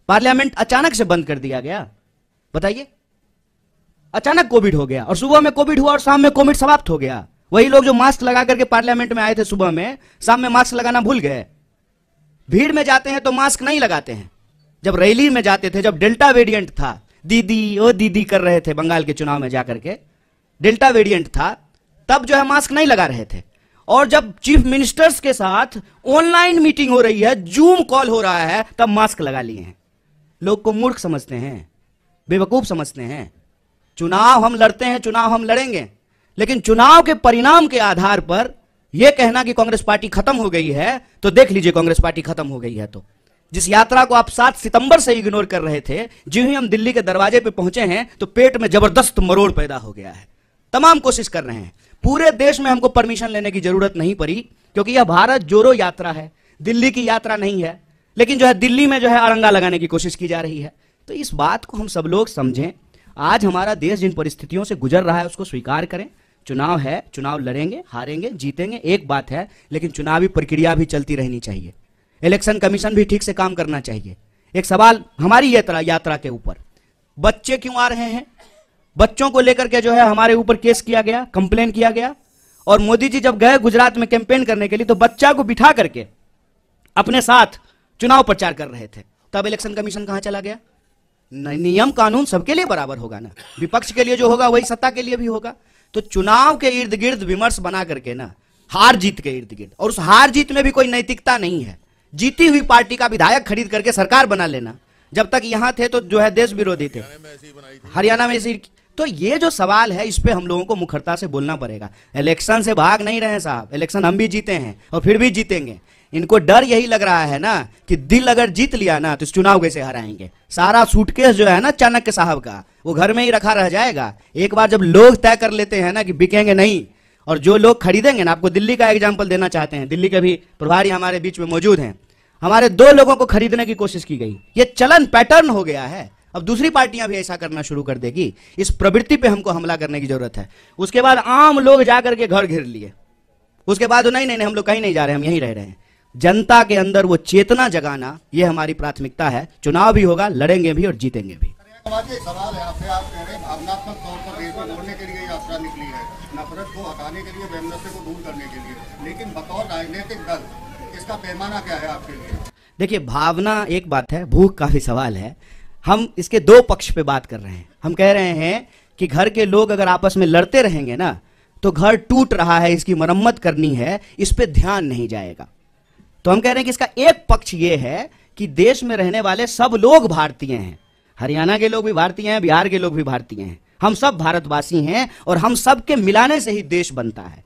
Parliament अचानक से बंद कर दिया गया, बताइए। अचानक कोविड हो गया और सुबह में कोविड हुआ और शाम में कोविड समाप्त हो गया। वही लोग जो मास्क लगा करके पार्लियामेंट में आए थे सुबह में, शाम में मास्क लगाना भूल गए। भीड़ में जाते हैं तो मास्क नहीं लगाते हैं। जब रैली में जाते थे, जब डेल्टा वेरिएंट था, दीदी ओ दीदी कर रहे थे बंगाल के चुनाव में जाकर के, डेल्टा वेरिएंट था, तब जो है मास्क नहीं लगा रहे थे। और जब चीफ मिनिस्टर्स के साथ ऑनलाइन मीटिंग हो रही है, जूम कॉल हो रहा है, तब मास्क लगा लिए हैं। लोग को मूर्ख समझते हैं, बेवकूफ समझते हैं। चुनाव हम लड़ते हैं, चुनाव हम लड़ेंगे, लेकिन चुनाव के परिणाम के आधार पर यह कहना कि कांग्रेस पार्टी खत्म हो गई है, तो देख लीजिए कांग्रेस पार्टी खत्म हो गई है। तो जिस यात्रा को आप 7 सितंबर से इग्नोर कर रहे थे, जो ही हम दिल्ली के दरवाजे पे पहुंचे हैं तो पेट में जबरदस्त मरोड़ पैदा हो गया है। तमाम कोशिश कर रहे हैं, पूरे देश में हमको परमिशन लेने की जरूरत नहीं पड़ी, क्योंकि यह भारत जोड़ो यात्रा है, दिल्ली की यात्रा नहीं है। लेकिन जो है दिल्ली में जो है अड़ंगा लगाने की कोशिश की जा रही है। तो इस बात को हम सब लोग समझें। आज हमारा देश जिन परिस्थितियों से गुजर रहा है उसको स्वीकार करें। चुनाव है, चुनाव लड़ेंगे, हारेंगे, जीतेंगे, एक बात है, लेकिन चुनावी प्रक्रिया भी चलती रहनी चाहिए। इलेक्शन कमीशन भी ठीक से काम करना चाहिए। एक सवाल हमारी यात्रा के ऊपर, बच्चे क्यों आ रहे हैं? बच्चों को लेकर के जो है हमारे ऊपर केस किया गया, कंप्लेन किया गया। और मोदी जी जब गए गुजरात में कैंपेन करने के लिए, तो बच्चा को बिठा करके अपने साथ चुनाव प्रचार कर रहे थे। तब इलेक्शन कमीशन कहां चला गया? नियम कानून सबके लिए बराबर होगा ना, विपक्ष के लिए जो होगा वही सत्ता के लिए भी होगा। तो चुनाव के इर्द गिर्द विमर्श बना करके ना, हार जीत के इर्द गिर्द, और उस हार जीत में भी कोई नैतिकता नहीं है। जीती हुई पार्टी का विधायक खरीद करके सरकार बना लेना, जब तक यहां थे तो जो है देश विरोधी थे, हरियाणा में ऐसी। तो ये जो सवाल है, इस पे हम लोगों को मुखरता से बोलना पड़ेगा। इलेक्शन से भाग नहीं रहे साहब, इलेक्शन हम भी जीते हैं और फिर भी जीतेंगे। इनको डर यही लग रहा है ना कि दिल अगर जीत लिया ना तो इस चुनाव कैसे हराएंगे। सारा सूटकेस जो है ना चाणक्य साहब का, वो घर में ही रखा रह जाएगा। एक बार जब लोग तय कर लेते हैं ना कि बिकेंगे नहीं, और जो लोग खरीदेंगे ना, आपको दिल्ली का एग्जाम्पल देना चाहते हैं, दिल्ली के भी प्रभारी हमारे बीच में मौजूद हैं। हमारे 2 लोगों को खरीदने की कोशिश की गई, ये चलन पैटर्न हो गया है। अब दूसरी पार्टियां भी ऐसा करना शुरू कर देगी। इस प्रवृत्ति पे हमको हमला करने की जरूरत है। उसके बाद आम लोग जाकर के घर घेर लिए, उसके बाद नहीं नहीं हम लोग कहीं नहीं जा रहे, हम यहीं रह रहे हैं। जनता के अंदर वो चेतना जगाना, ये हमारी प्राथमिकता है। चुनाव भी होगा, लड़ेंगे भी और जीतेंगे भी। सवाल है आपसे, आप कह रहे हैं भावनात्मक तौर पर देश को जोड़ने के लिए यात्रा निकली है, नफरत को हटाने के लिए, वैमनस्य को दूर करने के लिए, लेकिन बतौर राजनीतिक दल इसका पैमाना क्या है आपके लिए? देखिए, भावना एक बात है, भूख का भी सवाल है। हम इसके 2 पक्ष पे बात कर रहे हैं। हम कह रहे हैं कि घर के लोग अगर आपस में लड़ते रहेंगे ना, तो घर टूट रहा है, इसकी मरम्मत करनी है, इस पे ध्यान नहीं जाएगा। तो हम कह रहे हैं कि इसका एक पक्ष यह है कि देश में रहने वाले सब लोग भारतीय हैं। हरियाणा के लोग भी भारतीय हैं, बिहार के लोग भी भारतीय हैं, हम सब भारतवासी हैं, और हम सब के मिलाने से ही देश बनता है।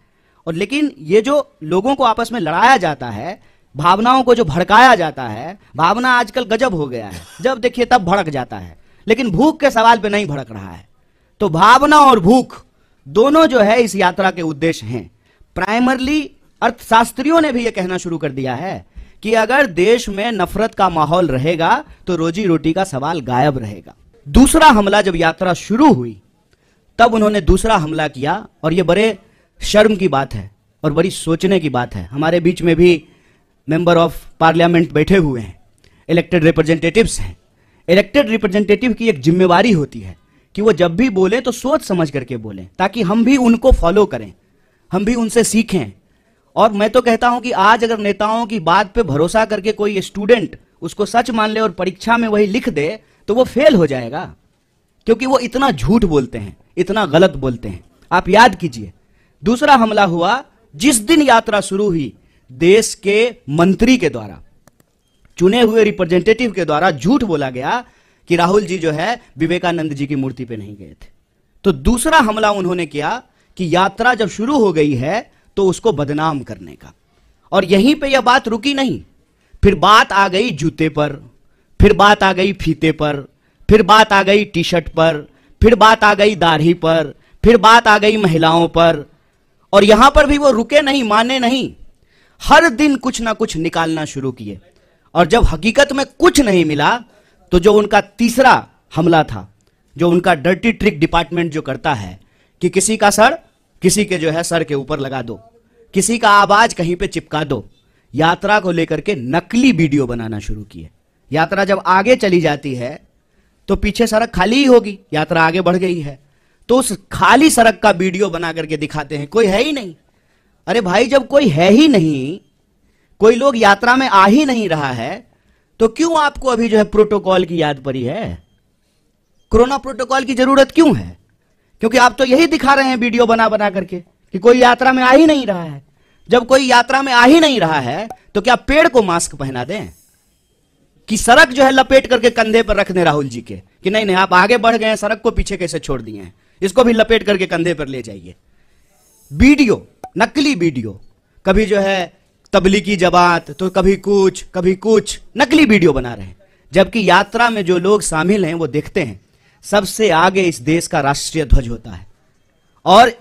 और लेकिन ये जो लोगों को आपस में लड़ाया जाता है, भावनाओं को जो भड़काया जाता है, भावना आजकल गजब हो गया है, जब देखिए तब भड़क जाता है, लेकिन भूख के सवाल पे नहीं भड़क रहा है। तो भावना और भूख दोनों जो है इस यात्रा के उद्देश्य हैं। प्राइमरली अर्थशास्त्रियों ने भी यह कहना शुरू कर दिया है कि अगर देश में नफरत का माहौल रहेगा तो रोजी रोटी का सवाल गायब रहेगा। दूसरा हमला जब यात्रा शुरू हुई, तब उन्होंने दूसरा हमला किया, और यह बड़े शर्म की बात है और बड़ी सोचने की बात है। हमारे बीच में भी मेंबर ऑफ पार्लियामेंट बैठे हुए हैं, इलेक्टेड रिप्रेजेंटेटिव्स हैं। इलेक्टेड रिप्रेजेंटेटिव की एक जिम्मेवारी होती है कि वो जब भी बोले तो सोच समझ करके बोलें, ताकि हम भी उनको फॉलो करें, हम भी उनसे सीखें। और मैं तो कहता हूं कि आज अगर नेताओं की बात पे भरोसा करके कोई स्टूडेंट उसको सच मान ले और परीक्षा में वही लिख दे, तो वो फेल हो जाएगा, क्योंकि वो इतना झूठ बोलते हैं, इतना गलत बोलते हैं। आप याद कीजिए, दूसरा हमला हुआ जिस दिन यात्रा शुरू हुई, देश के मंत्री के द्वारा, चुने हुए रिप्रेजेंटेटिव के द्वारा झूठ बोला गया कि राहुल जी जो है विवेकानंद जी की मूर्ति पे नहीं गए थे। तो दूसरा हमला उन्होंने किया कि यात्रा जब शुरू हो गई है तो उसको बदनाम करने का। और यहीं पे यह बात रुकी नहीं, फिर बात आ गई जूते पर, फिर बात आ गई फीते पर, फिर बात आ गई टी शर्ट पर, फिर बात आ गई दाढ़ी पर, फिर बात आ गई महिलाओं पर। और यहां पर भी वो रुके नहीं, माने नहीं, हर दिन कुछ ना कुछ निकालना शुरू किए। और जब हकीकत में कुछ नहीं मिला, तो जो उनका तीसरा हमला था, जो उनका डर्टी ट्रिक डिपार्टमेंट जो करता है कि किसी का सर किसी के जो है सर के ऊपर लगा दो, किसी का आवाज कहीं पे चिपका दो, यात्रा को लेकर के नकली वीडियो बनाना शुरू किए। यात्रा जब आगे चली जाती है तो पीछे सड़क खाली ही होगी, यात्रा आगे बढ़ गई है तो उस खाली सड़क का वीडियो बना करके दिखाते हैं, कोई है ही नहीं। अरे भाई, जब कोई है ही नहीं, कोई लोग यात्रा में आ ही नहीं रहा है, तो क्यों आपको अभी जो है प्रोटोकॉल की याद पड़ी है? कोरोना प्रोटोकॉल की जरूरत क्यों है? क्योंकि आप तो यही दिखा रहे हैं वीडियो बना बना करके कि कोई यात्रा में आ ही नहीं रहा है। जब कोई यात्रा में आ ही नहीं रहा है तो क्या पेड़ को मास्क पहना दें कि सड़क जो है लपेट करके कंधे पर रख दें राहुल जी के कि नहीं नहीं आप आगे बढ़ गए हैं, सड़क को पीछे कैसे छोड़ दिए हैं, इसको भी लपेट करके कंधे पर ले जाइए। वीडियो, नकली वीडियो, कभी जो है तबलीगी जमात तो कभी कुछ नकली वीडियो बना रहे हैं, जबकि यात्रा में जो लोग शामिल हैं वो देखते हैं सबसे आगे इस देश का राष्ट्रीय ध्वज होता है। और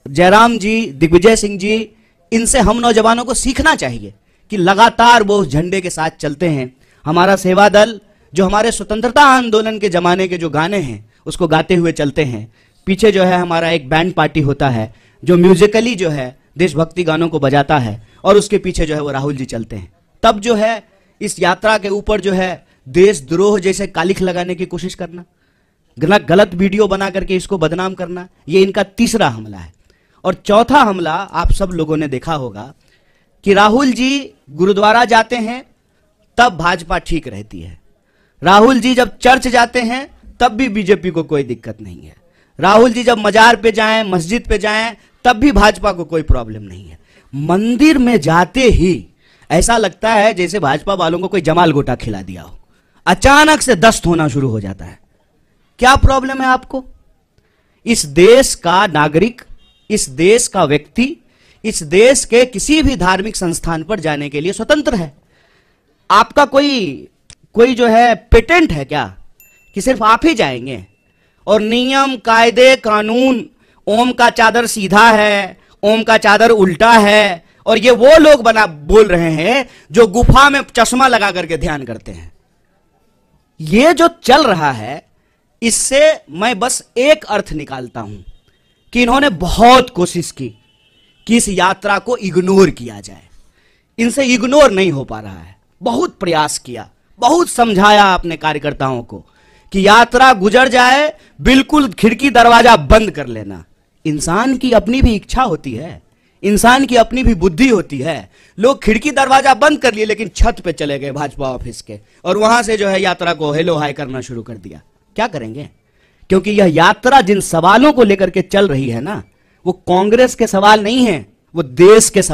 जयराम जी, दिग्विजय सिंह जी, इनसे हम नौजवानों को सीखना चाहिए कि लगातार वो उस झंडे के साथ चलते हैं। हमारा सेवा दल जो हमारे स्वतंत्रता आंदोलन के जमाने के जो गाने हैं उसको गाते हुए चलते हैं। पीछे जो है हमारा एक बैंड पार्टी होता है जो म्यूजिकली जो है देशभक्ति गानों को बजाता है और उसके पीछे जो है वो राहुल जी चलते हैं। तब जो है इस यात्रा के ऊपर जो है देशद्रोह जैसे कालिख लगाने की कोशिश करना, गलत वीडियो बना करके इसको बदनाम करना, ये इनका तीसरा हमला है। और चौथा हमला आप सब लोगों ने देखा होगा कि राहुल जी गुरुद्वारा जाते हैं तब भाजपा ठीक रहती है, राहुल जी जब चर्च जाते हैं तब भी बीजेपी को कोई दिक्कत नहीं है, राहुल जी जब मजार पे जाएं, मस्जिद पे जाएं तब भी भाजपा को कोई प्रॉब्लम नहीं है। मंदिर में जाते ही ऐसा लगता है जैसे भाजपा वालों को कोई जमाल गोटा खिला दिया हो, अचानक से दस्त होना शुरू हो जाता है। क्या प्रॉब्लम है आपको? इस देश का नागरिक, इस देश का व्यक्ति, इस देश के किसी भी धार्मिक संस्थान पर जाने के लिए स्वतंत्र है। आपका कोई जो है पेटेंट है क्या कि सिर्फ आप ही जाएंगे? और नियम, कायदे, कानून, ओम का चादर सीधा है, ओम का चादर उल्टा है, और ये वो लोग बोल रहे हैं जो गुफा में चश्मा लगा करके ध्यान करते हैं। ये जो चल रहा है इससे मैं बस एक अर्थ निकालता हूं कि इन्होंने बहुत कोशिश की कि इस यात्रा को इग्नोर किया जाए, इनसे इग्नोर नहीं हो पा रहा है। बहुत प्रयास किया, बहुत समझाया अपने कार्यकर्ताओं को कि यात्रा गुजर जाए, बिल्कुल खिड़की दरवाजा बंद कर लेना। इंसान की अपनी भी इच्छा होती है, इंसान की अपनी भी बुद्धि होती है। लोग खिड़की दरवाजा बंद कर लिए लेकिन छत पे चले गए भाजपा ऑफिस के और वहां से जो है यात्रा को हेलो हाय करना शुरू कर दिया। क्या करेंगे? क्योंकि यह यात्रा जिन सवालों को लेकर के चल रही है ना, वो कांग्रेस के सवाल नहीं है, वो देश के सवाल